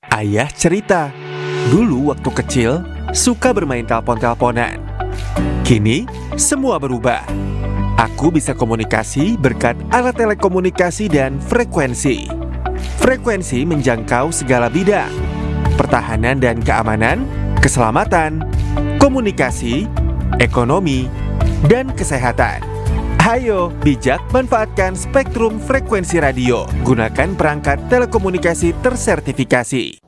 Ayah cerita, dulu waktu kecil suka bermain telepon-teleponan. Kini semua berubah. Aku bisa komunikasi berkat alat telekomunikasi dan frekuensi. Frekuensi menjangkau segala bidang: pertahanan dan keamanan, keselamatan, komunikasi, ekonomi, dan kesehatan. Ayo, bijak manfaatkan spektrum frekuensi radio. Gunakan perangkat telekomunikasi tersertifikasi.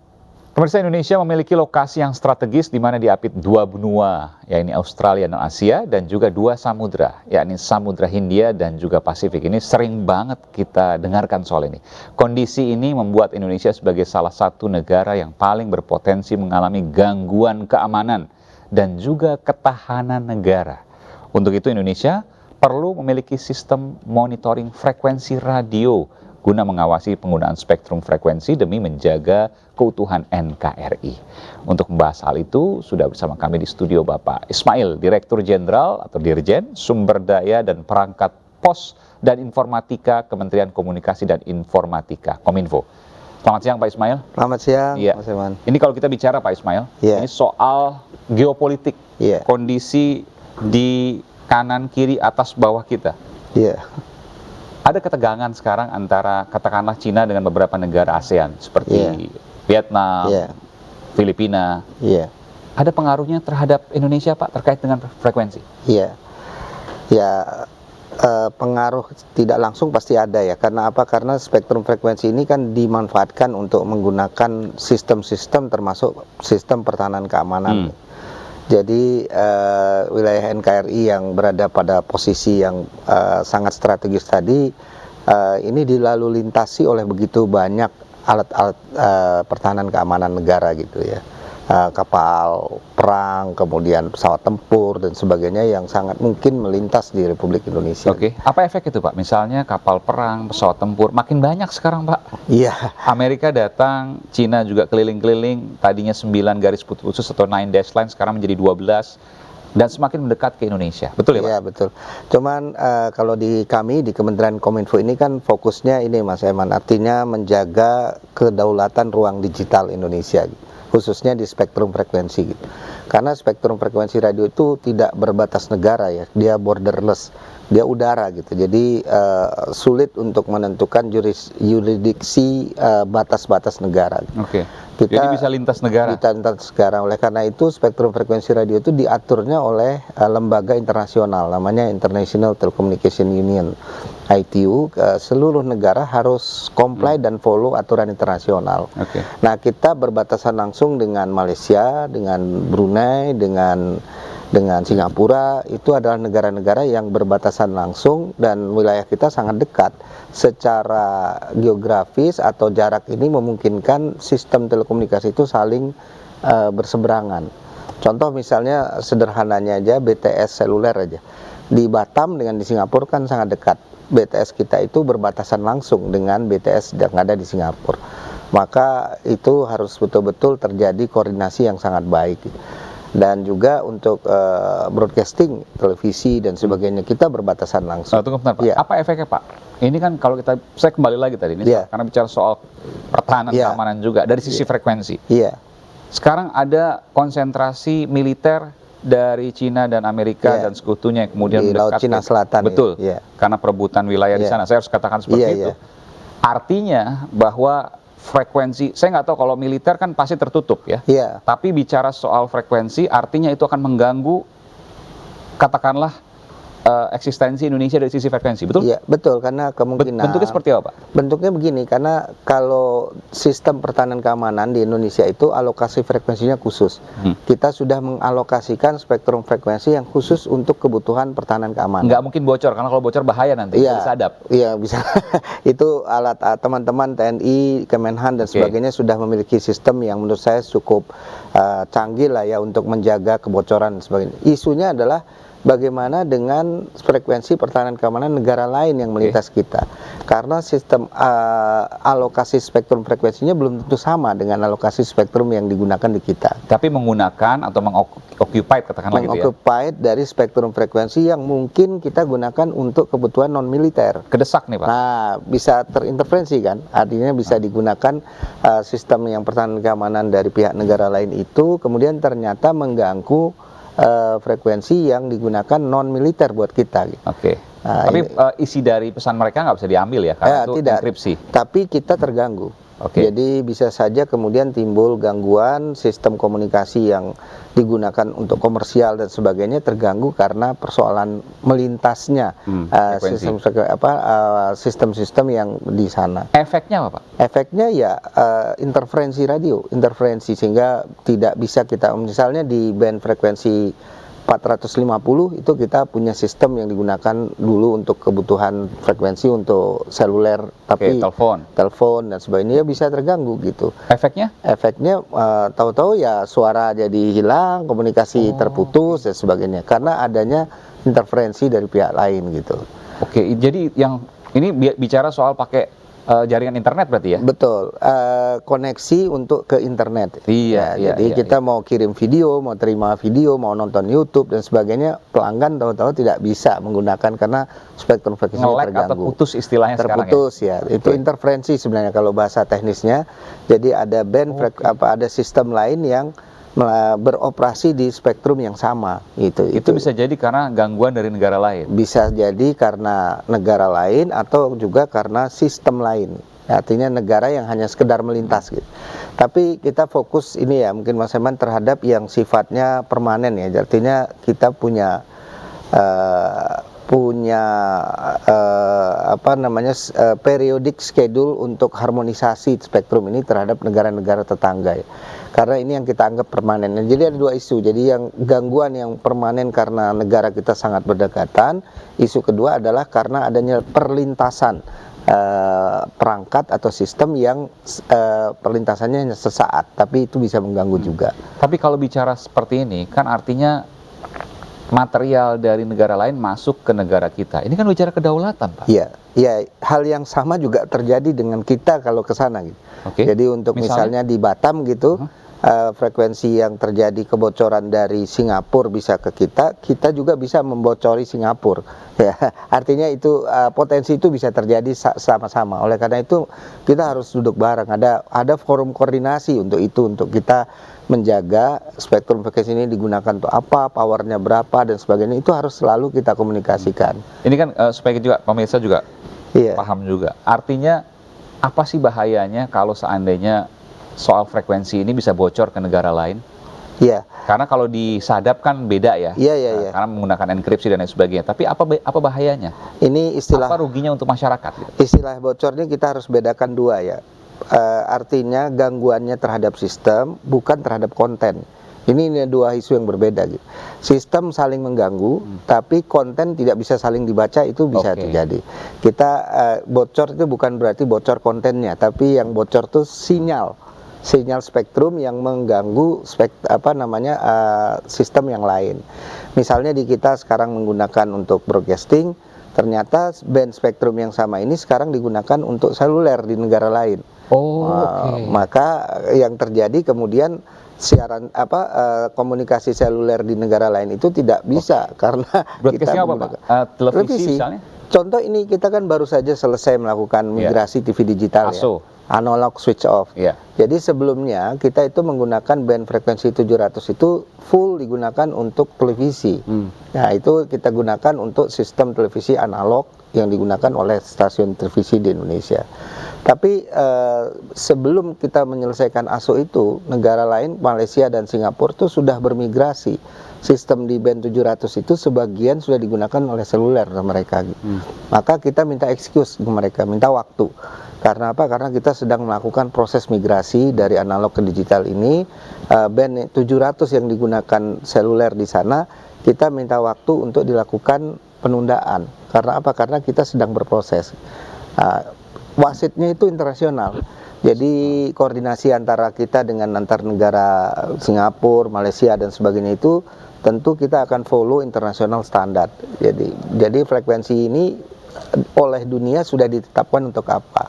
Pemirsa, Indonesia memiliki lokasi yang strategis di mana diapit dua benua, yakni Australia dan Asia, dan juga dua samudra, yakni Samudra Hindia dan juga Pasifik. Ini sering banget kita dengarkan soal ini. Kondisi ini membuat Indonesia sebagai salah satu negara yang paling berpotensi mengalami gangguan keamanan dan juga ketahanan negara. Untuk itu Indonesia perlu memiliki sistem monitoring frekuensi radio guna mengawasi penggunaan spektrum frekuensi demi menjaga keutuhan NKRI. Untuk membahas hal itu, sudah bersama kami di studio Bapak Ismail, Direktur Jenderal atau Dirjen Sumber Daya dan Perangkat Pos dan Informatika Kementerian Komunikasi dan Informatika, Kominfo. Selamat siang Pak Ismail. Selamat siang, Iya. Mas Eman. Ini kalau kita bicara Pak Ismail, Iya. ini soal geopolitik, Iya. kondisi di kanan, kiri, atas, bawah kita. Iya. Ada ketegangan sekarang antara katakanlah Cina dengan beberapa negara ASEAN seperti Vietnam, Iya. Filipina. Iya. Ada pengaruhnya terhadap Indonesia Pak terkait dengan frekuensi? Iya. Ya, pengaruh tidak langsung pasti ada ya. Karena apa? Karena spektrum frekuensi ini kan dimanfaatkan untuk menggunakan sistem-sistem termasuk sistem pertahanan keamanan. Jadi wilayah NKRI yang berada pada posisi yang sangat strategis tadi ini dilalu lintasi oleh begitu banyak alat-alat pertahanan keamanan negara gitu ya. Kapal perang, kemudian pesawat tempur dan sebagainya yang sangat mungkin melintas di Republik Indonesia. Oke, apa efek itu Pak? Misalnya kapal perang, pesawat tempur, makin banyak sekarang Pak. Iya. Amerika datang, Cina juga keliling-keliling, tadinya 9 garis putih khusus atau 9 dash line, sekarang menjadi 12. Dan semakin mendekat ke Indonesia, betul ya Pak? Iya betul. Cuman kalau di kami di Kementerian Kominfo ini kan fokusnya ini Mas Eman, artinya menjaga kedaulatan ruang digital Indonesia, khususnya di spektrum frekuensi gitu. Karena spektrum frekuensi radio itu tidak berbatas negara ya, dia borderless, dia udara gitu. Jadi sulit untuk menentukan yurisdiksi batas-batas negara. Oke. Jadi bisa lintas negara. Bisa lintas negara. Oleh karena itu spektrum frekuensi radio itu diaturnya oleh lembaga internasional, namanya International Telecommunication Union (ITU). Seluruh negara harus comply dan follow aturan internasional. Oke. Nah, kita berbatasan langsung dengan Malaysia, dengan Brunei, dengan Singapura. Itu adalah negara-negara yang berbatasan langsung dan wilayah kita sangat dekat. Secara geografis atau jarak ini memungkinkan sistem telekomunikasi itu saling berseberangan. Contoh misalnya sederhananya aja BTS seluler aja. Di Batam dengan di Singapura kan sangat dekat. BTS kita itu berbatasan langsung dengan BTS yang ada di Singapura. Maka itu harus betul-betul terjadi koordinasi yang sangat baik. Dan juga untuk broadcasting, televisi dan sebagainya kita berbatasan langsung. Tunggu bentar Pak, Ya. apa efeknya Pak? Ini kan kalau saya kembali lagi tadi ini karena bicara soal pertahanan keamanan juga dari sisi frekuensi. Iya. Sekarang ada konsentrasi militer dari Cina dan Amerika dan sekutunya yang kemudian di Laut Cina Selatan. Betul. Ya. Karena perebutan wilayah di sana. Saya harus katakan seperti itu. Artinya bahwa frekuensi, saya nggak tahu kalau militer kan pasti tertutup ya. Iya. Tapi bicara soal frekuensi, artinya itu akan mengganggu, katakanlah, eksistensi Indonesia dari sisi frekuensi, betul? Iya, betul, karena kemungkinan Bentuknya seperti apa, Pak? Bentuknya begini, karena kalau sistem pertahanan keamanan di Indonesia itu alokasi frekuensinya khusus. Kita sudah mengalokasikan spektrum frekuensi yang khusus untuk kebutuhan pertahanan keamanan. Nggak mungkin bocor, karena kalau bocor bahaya nanti, bisa adap. Iya, bisa. Itu alat teman-teman TNI, Kemenhan dan sebagainya sudah memiliki sistem yang menurut saya cukup canggih lah ya untuk menjaga kebocoran dan sebagainya. Isunya adalah bagaimana dengan frekuensi pertahanan keamanan negara lain yang melintas kita. Karena sistem alokasi spektrum frekuensinya belum tentu sama dengan alokasi spektrum yang digunakan di kita. Tapi menggunakan atau mengoccupied katakanlah gitu ya. Mengoccupied dari spektrum frekuensi yang mungkin kita gunakan untuk kebutuhan non militer. Kedesak nih Pak. Nah, bisa terinterferensi kan? Artinya bisa digunakan sistem yang pertahanan keamanan dari pihak negara lain itu kemudian ternyata mengganggu frekuensi yang digunakan non militer buat kita. Oke. Tapi isi dari pesan mereka nggak bisa diambil ya karena itu tidak, enkripsi. tapi kita terganggu. Oke. Jadi bisa saja kemudian timbul gangguan sistem komunikasi yang digunakan untuk komersial dan sebagainya terganggu karena persoalan melintasnya sistem-sistem yang di sana. Efeknya apa Pak? Efeknya ya interferensi radio, interferensi sehingga tidak bisa kita, misalnya di band frekuensi 450 itu kita punya sistem yang digunakan dulu untuk kebutuhan frekuensi untuk seluler, tapi telepon dan sebagainya bisa terganggu gitu. Efeknya? Efeknya tahu-tahu ya suara jadi hilang, komunikasi terputus dan sebagainya karena adanya interferensi dari pihak lain gitu. Oke, jadi yang ini bicara soal pakai jaringan internet berarti ya? Betul, koneksi untuk ke internet. Jadi kita mau kirim video, mau terima video, mau nonton YouTube dan sebagainya, pelanggan tahu-tahu tidak bisa menggunakan karena spektrum frekuensinya terganggu. Atau putus istilahnya terputus sekarang ya. Itu interferensi sebenarnya kalau bahasa teknisnya. Jadi ada band ada sistem lain yang beroperasi di spektrum yang sama itu bisa jadi karena gangguan dari negara lain, bisa jadi karena negara lain atau juga karena sistem lain, artinya negara yang hanya sekedar melintas gitu. Tapi kita fokus ini ya mungkin Mas Eman terhadap yang sifatnya permanen ya, artinya kita punya periodic schedule untuk harmonisasi spektrum ini terhadap negara-negara tetangga ya. Karena ini yang kita anggap permanen. Jadi ada dua isu. Jadi yang gangguan yang permanen karena negara kita sangat berdekatan. Isu kedua adalah karena adanya perlintasan perangkat atau sistem yang perlintasannya hanya sesaat, tapi itu bisa mengganggu juga. Tapi kalau bicara seperti ini kan artinya material dari negara lain masuk ke negara kita. Ini kan bicara kedaulatan, Pak. Iya, hal yang sama juga terjadi dengan kita kalau ke sana gitu. Jadi untuk misalnya di Batam gitu, frekuensi yang terjadi kebocoran dari Singapura bisa ke kita, kita juga bisa membocori Singapura. Ya, artinya itu potensi itu bisa terjadi sama-sama. Oleh karena itu kita harus duduk bareng. Ada forum koordinasi untuk itu, untuk kita menjaga spektrum frekuensi ini digunakan untuk apa, powernya berapa dan sebagainya, itu harus selalu kita komunikasikan. Ini kan supaya juga pemirsa juga paham juga. Artinya apa sih bahayanya kalau seandainya soal frekuensi ini bisa bocor ke negara lain? Iya. Karena kalau disadap kan beda ya. Iya. Karena menggunakan enkripsi dan lain sebagainya. Tapi apa bahayanya? Ini istilah apa ruginya untuk masyarakat? Gitu? Istilah bocornya kita harus bedakan dua ya. Artinya gangguannya terhadap sistem bukan terhadap konten. Ini dua isu yang berbeda gitu. Sistem saling mengganggu, tapi konten tidak bisa saling dibaca, itu bisa terjadi. Kita bocor itu bukan berarti bocor kontennya, tapi yang bocor itu sinyal spektrum yang mengganggu sistem yang lain. Misalnya di kita sekarang menggunakan untuk broadcasting, ternyata band spektrum yang sama ini sekarang digunakan untuk seluler di negara lain. Maka yang terjadi kemudian siaran komunikasi seluler di negara lain itu tidak bisa karena kita menggunakan televisi misalnya. Contoh ini kita kan baru saja selesai melakukan migrasi TV digital ya. Analog switch off. Jadi sebelumnya kita itu menggunakan band frekuensi 700 itu full digunakan untuk televisi. Nah, itu kita gunakan untuk sistem televisi analog yang digunakan oleh stasiun televisi di Indonesia. Tapi sebelum kita menyelesaikan ASO itu, negara lain, Malaysia dan Singapura itu sudah bermigrasi. Sistem di band 700 itu sebagian sudah digunakan oleh seluler mereka. Maka kita minta excuse ke mereka, minta waktu. Karena apa? Karena kita sedang melakukan proses migrasi dari analog ke digital ini. Band 700 yang digunakan seluler di sana, kita minta waktu untuk dilakukan penundaan. Karena apa? Karena kita sedang berproses. Wasitnya itu internasional. Jadi koordinasi antara kita dengan antar negara Singapura, Malaysia dan sebagainya itu tentu kita akan follow international standard. Jadi frekuensi ini oleh dunia sudah ditetapkan untuk apa?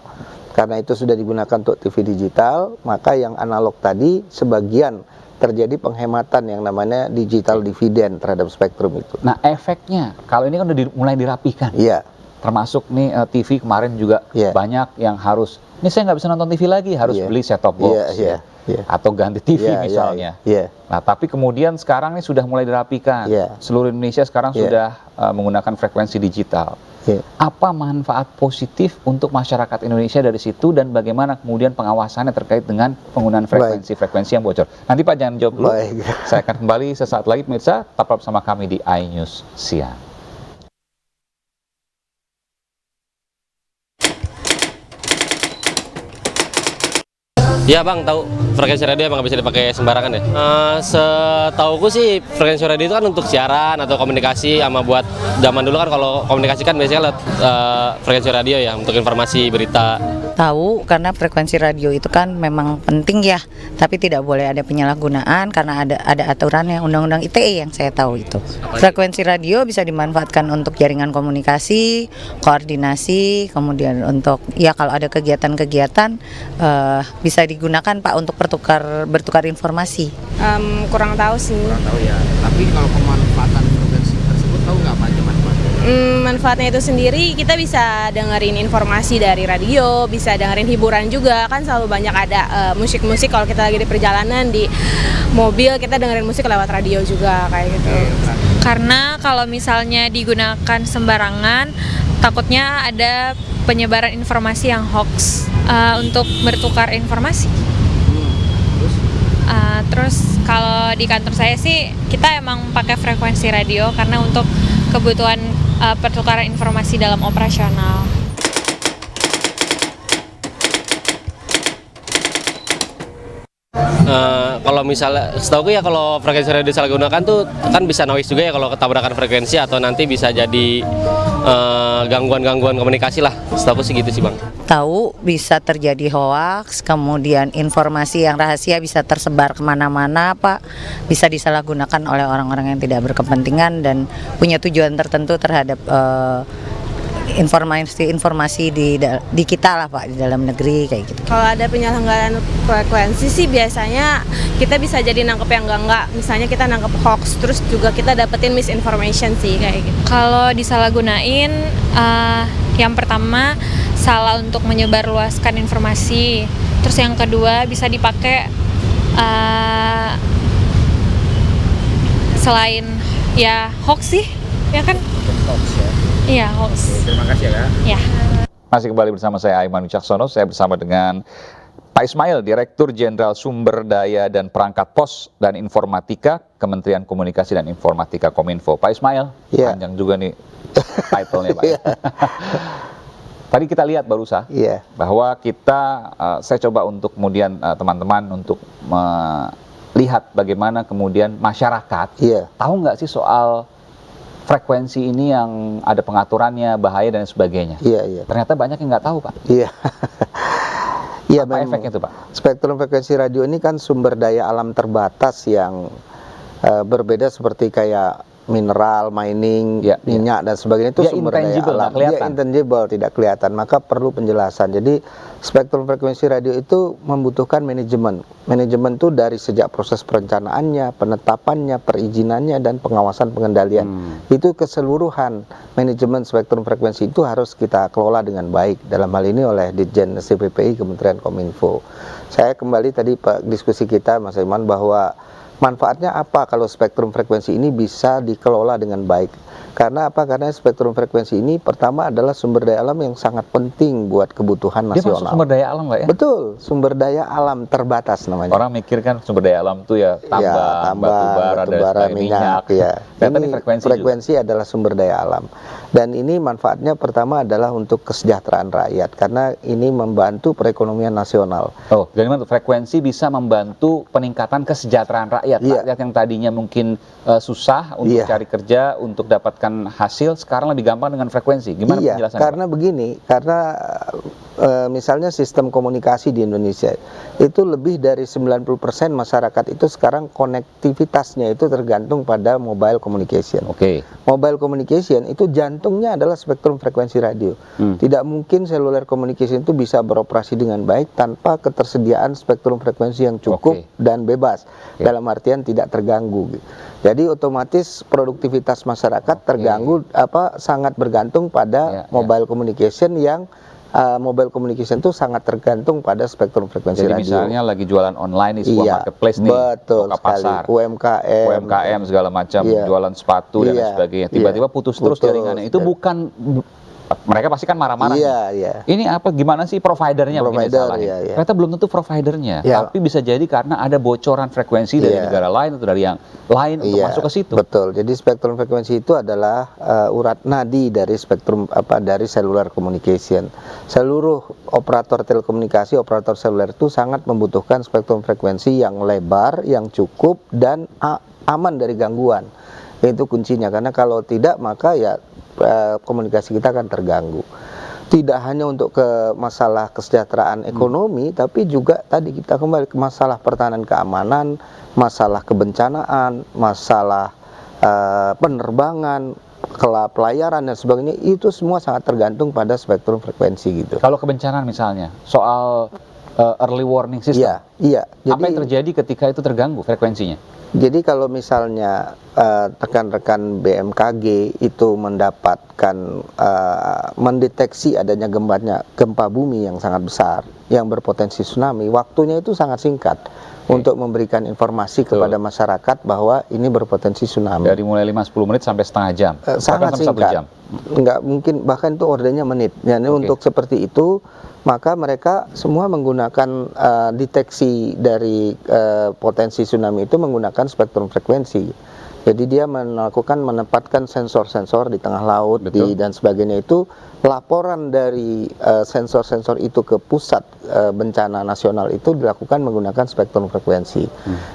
Karena itu sudah digunakan untuk TV digital, maka yang analog tadi sebagian terjadi penghematan yang namanya digital dividend terhadap spektrum itu. Nah, efeknya kalau ini kan udah mulai dirapikan. Iya. Termasuk nih TV kemarin juga banyak yang harus, ini saya nggak bisa nonton TV lagi, harus beli set top box atau ganti TV misalnya. Nah, tapi kemudian sekarang ini sudah mulai dirapikan. Seluruh Indonesia sekarang sudah menggunakan frekuensi digital. Apa manfaat positif untuk masyarakat Indonesia dari situ dan bagaimana kemudian pengawasannya terkait dengan penggunaan frekuensi yang bocor? Nanti Pak jangan jawab dulu. Saya akan kembali sesaat lagi pemirsa, tetap bersama kami di iNews Siang. Iya bang, tahu frekuensi radio emang nggak bisa dipakai sembarangan ya. Setauku sih frekuensi radio itu kan untuk siaran atau komunikasi, sama buat zaman dulu kan kalau komunikasi kan biasanya lewat frekuensi radio ya untuk informasi berita. Tahu, karena frekuensi radio itu kan memang penting ya, tapi tidak boleh ada penyalahgunaan karena ada aturannya, Undang-Undang ITE yang saya tahu itu. Frekuensi radio bisa dimanfaatkan untuk jaringan komunikasi, koordinasi, kemudian untuk ya kalau ada kegiatan-kegiatan bisa digunakan Pak untuk bertukar informasi. Kurang tahu sih. Kurang tahu ya. Tapi kalau pemanfaatan frekuensi tersebut tahu nggak apa aja manfaatnya? Manfaatnya itu sendiri kita bisa dengerin informasi dari radio, bisa dengerin hiburan juga, kan selalu banyak ada musik-musik kalau kita lagi di perjalanan di mobil kita dengerin musik lewat radio juga kayak gitu. Karena kalau misalnya digunakan sembarangan takutnya ada penyebaran informasi yang hoax untuk bertukar informasi. Terus kalau di kantor saya sih kita emang pakai frekuensi radio karena untuk kebutuhan pertukaran informasi dalam operasional. Kalau misalnya, setahu ya kalau frekuensi radio disalahgunakan tuh kan bisa noise juga ya kalau ketabrakan frekuensi atau nanti bisa jadi gangguan-gangguan komunikasi lah. Setahu sih gitu sih bang. Tahu bisa terjadi hoaks, kemudian informasi yang rahasia bisa tersebar kemana-mana Pak, bisa disalahgunakan oleh orang-orang yang tidak berkepentingan dan punya tujuan tertentu terhadap informasi di kita lah Pak, di dalam negeri kayak gitu. Kalau ada penyalahgunaan frekuensi sih biasanya kita bisa jadi nangkep yang enggak. Misalnya kita nangkep hoax, terus juga kita dapetin misinformation sih kayak gitu. Kalau disalahgunain, yang pertama salah untuk menyebarluaskan informasi. Terus yang kedua bisa dipakai selain ya hoax sih, ya kan? Hoax ya. Iya, hoax. Terima kasih ya. Ya. Masih kembali bersama saya Aiman Wicaksono, saya bersama dengan Pak Ismail, Direktur Jenderal Sumber Daya dan Perangkat Pos dan Informatika, Kementerian Komunikasi dan Informatika Kominfo. Pak Ismail, panjang juga nih title-nya Pak. Tadi kita lihat barusan bahwa saya coba untuk kemudian teman-teman untuk melihat bagaimana kemudian masyarakat tahu nggak sih soal frekuensi ini yang ada pengaturannya, bahaya dan sebagainya. Ternyata banyak yang nggak tahu Pak. Apa efeknya itu Pak? Spektrum frekuensi radio ini kan sumber daya alam terbatas yang berbeda seperti kayak mineral, mining, minyak dan sebagainya itu sumber daya alam. Dia intangible, tidak kelihatan, maka perlu penjelasan. Jadi spektrum frekuensi radio itu membutuhkan manajemen. Manajemen itu dari sejak proses perencanaannya, penetapannya, perizinannya dan pengawasan pengendalian. Itu keseluruhan manajemen spektrum frekuensi itu harus kita kelola dengan baik. Dalam hal ini oleh Ditjen CPPI Kementerian Kominfo. Saya kembali tadi Pak diskusi kita Mas Iman bahwa manfaatnya apa kalau spektrum frekuensi ini bisa dikelola dengan baik? Karena apa? Karena spektrum frekuensi ini pertama adalah sumber daya alam yang sangat penting buat kebutuhan nasional. Dia sumber daya alam Pak ya? Betul, sumber daya alam terbatas namanya. Orang mikir kan sumber daya alam itu ya tambang, batu bara, minyak. Ini frekuensi adalah sumber daya alam. Dan ini manfaatnya pertama adalah untuk kesejahteraan rakyat karena ini membantu perekonomian nasional. Oh, jadi frekuensi bisa membantu peningkatan kesejahteraan rakyat. Rakyat yang tadinya mungkin susah untuk cari kerja, untuk dapat mendapatkan hasil sekarang lebih gampang dengan frekuensi. Gimana Iya, penjelasannya, karena begini, karena misalnya sistem komunikasi di Indonesia itu lebih dari 90% masyarakat itu sekarang konektivitasnya itu tergantung pada mobile communication. Oke. Mobile communication itu jantungnya adalah spektrum frekuensi radio. Tidak mungkin cellular communication itu bisa beroperasi dengan baik tanpa ketersediaan spektrum frekuensi yang cukup dan bebas. Dalam artian tidak terganggu. Jadi otomatis produktivitas masyarakat terganggu sangat bergantung pada mobile communication yang mobile communication itu sangat tergantung pada spektrum frekuensi Jadi radio. misalnya lagi jualan online di sebuah marketplace nih, betul buka sekali. pasar, UMKM segala macam, jualan sepatu dan lain sebagainya. Tiba-tiba putus terus jaringannya. Itu bukan, mereka pasti kan marah-marah. Ini apa? Gimana sih providernya mungkin disalahin? Ternyata belum tentu providernya, tapi bisa jadi karena ada bocoran frekuensi dari negara lain atau dari yang lain untuk masuk ke situ. Betul. Jadi spektrum frekuensi itu adalah urat nadi dari spektrum dari cellular communication. Seluruh operator telekomunikasi, operator seluler itu sangat membutuhkan spektrum frekuensi yang lebar, yang cukup dan aman dari gangguan. Itu kuncinya, karena kalau tidak maka ya komunikasi kita akan terganggu. Tidak hanya untuk ke masalah kesejahteraan ekonomi, tapi juga tadi kita kembali ke masalah pertahanan keamanan, masalah kebencanaan, masalah penerbangan, pelayaran dan sebagainya. Itu semua sangat tergantung pada spektrum frekuensi gitu. Kalau kebencanaan misalnya, soal early warning system, Iya. Jadi, apa yang terjadi ketika itu terganggu frekuensinya? Jadi kalau misalnya rekan-rekan BMKG itu mendapatkan mendeteksi adanya gempa bumi yang sangat besar yang berpotensi tsunami, waktunya itu sangat singkat untuk memberikan informasi kepada masyarakat bahwa ini berpotensi tsunami. Dari mulai 5-10 menit sampai setengah jam, sangat sampai 1 singkat. jam. Nggak mungkin, bahkan itu ordernya menit. Jadi untuk seperti itu maka mereka semua menggunakan deteksi dari potensi tsunami itu menggunakan spektrum frekuensi. Jadi dia menempatkan sensor-sensor di tengah laut dan sebagainya. Itu laporan dari sensor-sensor itu ke pusat bencana nasional itu dilakukan menggunakan spektrum frekuensi.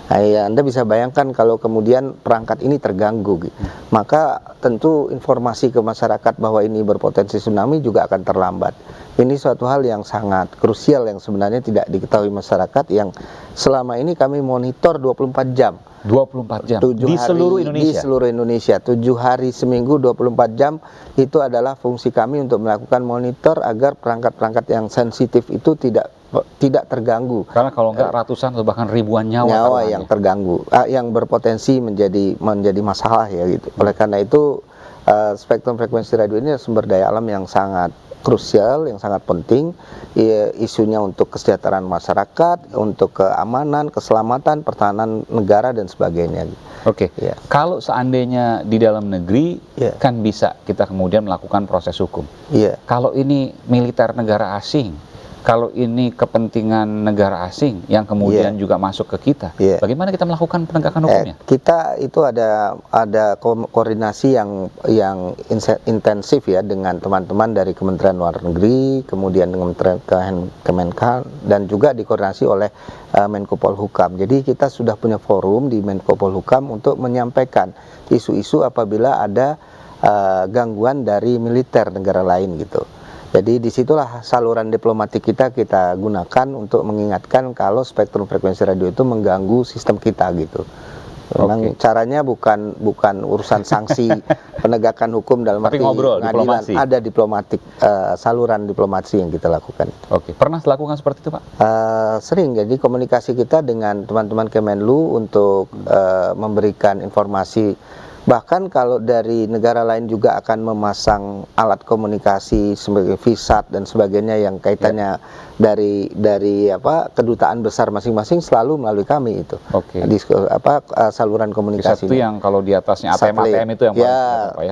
Nah, ya, Anda bisa bayangkan kalau kemudian perangkat ini terganggu, maka tentu informasi ke masyarakat bahwa ini berpotensi tsunami juga akan terlambat. Ini suatu hal yang sangat krusial yang sebenarnya tidak diketahui masyarakat, yang selama ini kami monitor 24 jam. 24 jam di seluruh Indonesia. Di seluruh Indonesia, 7 hari seminggu 24 jam itu adalah fungsi kami untuk melakukan monitor agar perangkat-perangkat yang sensitif itu tidak terganggu. Karena kalau enggak ratusan atau bahkan ribuan nyawa yang terganggu, yang berpotensi menjadi masalah ya gitu. Oleh karena itu spektrum frekuensi radio ini sumber daya alam yang sangat krusial, yang sangat penting, isunya untuk kesejahteraan masyarakat, untuk keamanan, keselamatan, pertahanan negara dan sebagainya. Oke. Kalau seandainya di dalam negeri kan bisa kita kemudian melakukan proses hukum. Kalau ini militer negara asing, kalau ini kepentingan negara asing yang kemudian juga masuk ke kita, bagaimana kita melakukan penegakan hukumnya? Kita itu ada koordinasi yang intensif ya dengan teman-teman dari Kementerian Luar Negeri, kemudian dengan Kemenhan, dan juga dikoordinasi oleh Menko Polhukam. Jadi kita sudah punya forum di Menko Polhukam untuk menyampaikan isu-isu apabila ada gangguan dari militer negara lain gitu. Jadi disitulah saluran diplomatik kita gunakan untuk mengingatkan kalau spektrum frekuensi radio itu mengganggu sistem kita gitu. Memang caranya bukan urusan sanksi penegakan hukum dalam arti ngobrol, pengadilan. diplomasi. Ada diplomatik, saluran diplomasi yang kita lakukan. Pernah lakukan seperti itu, Pak? Sering. Jadi komunikasi kita dengan teman-teman Kemenlu untuk memberikan informasi. Bahkan kalau dari negara lain juga akan memasang alat komunikasi sebagai VSAT dan sebagainya yang kaitannya dari kedutaan besar masing-masing selalu melalui kami itu. Saluran komunikasi. Itu yang kalau di atasnya ATM itu yang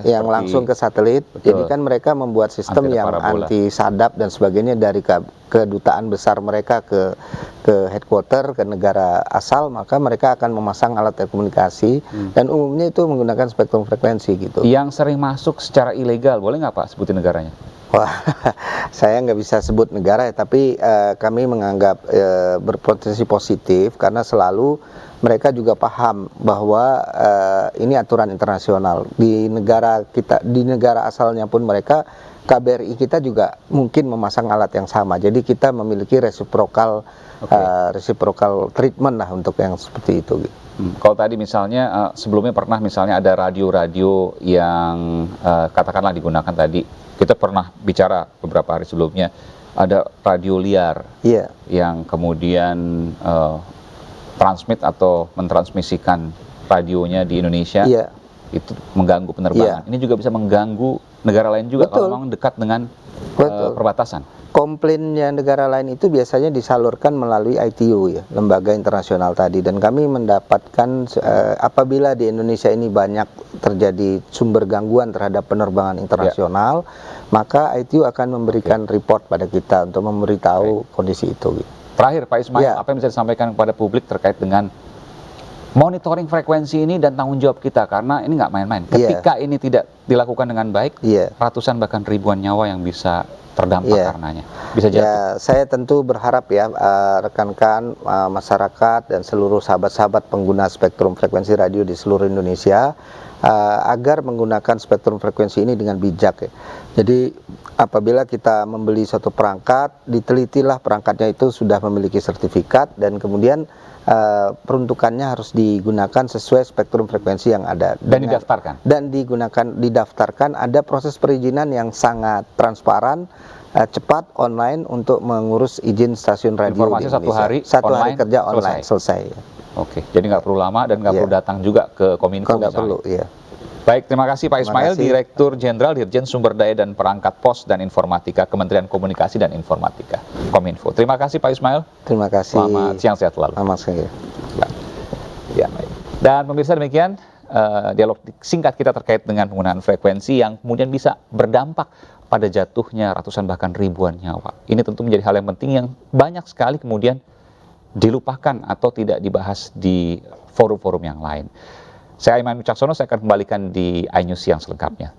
yang langsung ke satelit. Jadi kan mereka membuat sistem yang anti sadap dan sebagainya dari kedutaan besar mereka ke headquarter, ke negara asal, maka mereka akan memasang alat telekomunikasi dan umumnya itu menggunakan spektrum frekuensi gitu. Yang sering masuk secara ilegal, boleh nggak Pak sebutin negaranya? Wah, saya nggak bisa sebut negara ya, tapi kami menganggap berpotensi positif karena selalu mereka juga paham bahwa ini aturan internasional. Di negara kita, di negara asalnya pun mereka, KBRI kita juga mungkin memasang alat yang sama. Jadi kita memiliki reciprocal treatment lah untuk yang seperti itu. Kalau tadi misalnya sebelumnya pernah misalnya ada radio-radio yang katakanlah digunakan tadi, kita pernah bicara beberapa hari sebelumnya, ada radio liar yang kemudian transmit atau mentransmisikan radionya di Indonesia, itu mengganggu penerbangan. Ini juga bisa mengganggu negara lain juga kalau memang dekat dengan perbatasan. Komplainnya negara lain itu biasanya disalurkan melalui ITU ya, lembaga internasional tadi, dan kami mendapatkan apabila di Indonesia ini banyak terjadi sumber gangguan terhadap penerbangan internasional, maka ITU akan memberikan report pada kita untuk memberitahu kondisi itu. Terakhir Pak Ismail, apa yang bisa disampaikan kepada publik terkait dengan monitoring frekuensi ini dan tanggung jawab kita, karena ini nggak main-main. Ketika ini tidak dilakukan dengan baik, ratusan bahkan ribuan nyawa yang bisa terdampak karenanya, bisa jatuh. Saya tentu berharap ya rekan-rekan masyarakat dan seluruh sahabat-sahabat pengguna spektrum frekuensi radio di seluruh Indonesia agar menggunakan spektrum frekuensi ini dengan bijak ya. Jadi apabila kita membeli suatu perangkat, ditelitilah perangkatnya itu sudah memiliki sertifikat dan kemudian peruntukannya harus digunakan sesuai spektrum frekuensi yang ada dan didaftarkan. Dan didaftarkan, ada proses perizinan yang sangat transparan, cepat, online untuk mengurus izin stasiun radio informasi di Indonesia. Satu hari kerja online selesai. Oke, jadi nggak perlu lama dan nggak perlu datang juga ke Kominfo. Nggak perlu, Baik, terima kasih Pak Ismail, Direktur Jenderal Dirjen Sumber Daya dan Perangkat Pos dan Informatika, Kementerian Komunikasi dan Informatika, Kominfo. Terima kasih Pak Ismail. Terima kasih. Selamat siang, sehat selalu. Selamat siang. Ya, baik. Dan pemirsa, demikian dialog singkat kita terkait dengan penggunaan frekuensi yang kemudian bisa berdampak pada jatuhnya ratusan bahkan ribuan nyawa. Ini tentu menjadi hal yang penting yang banyak sekali kemudian dilupakan atau tidak dibahas di forum-forum yang lain. Saya Aiman Wicaksono, saya akan kembalikan di iNews yang selengkapnya.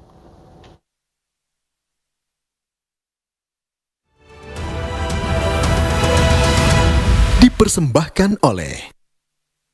Dipersembahkan oleh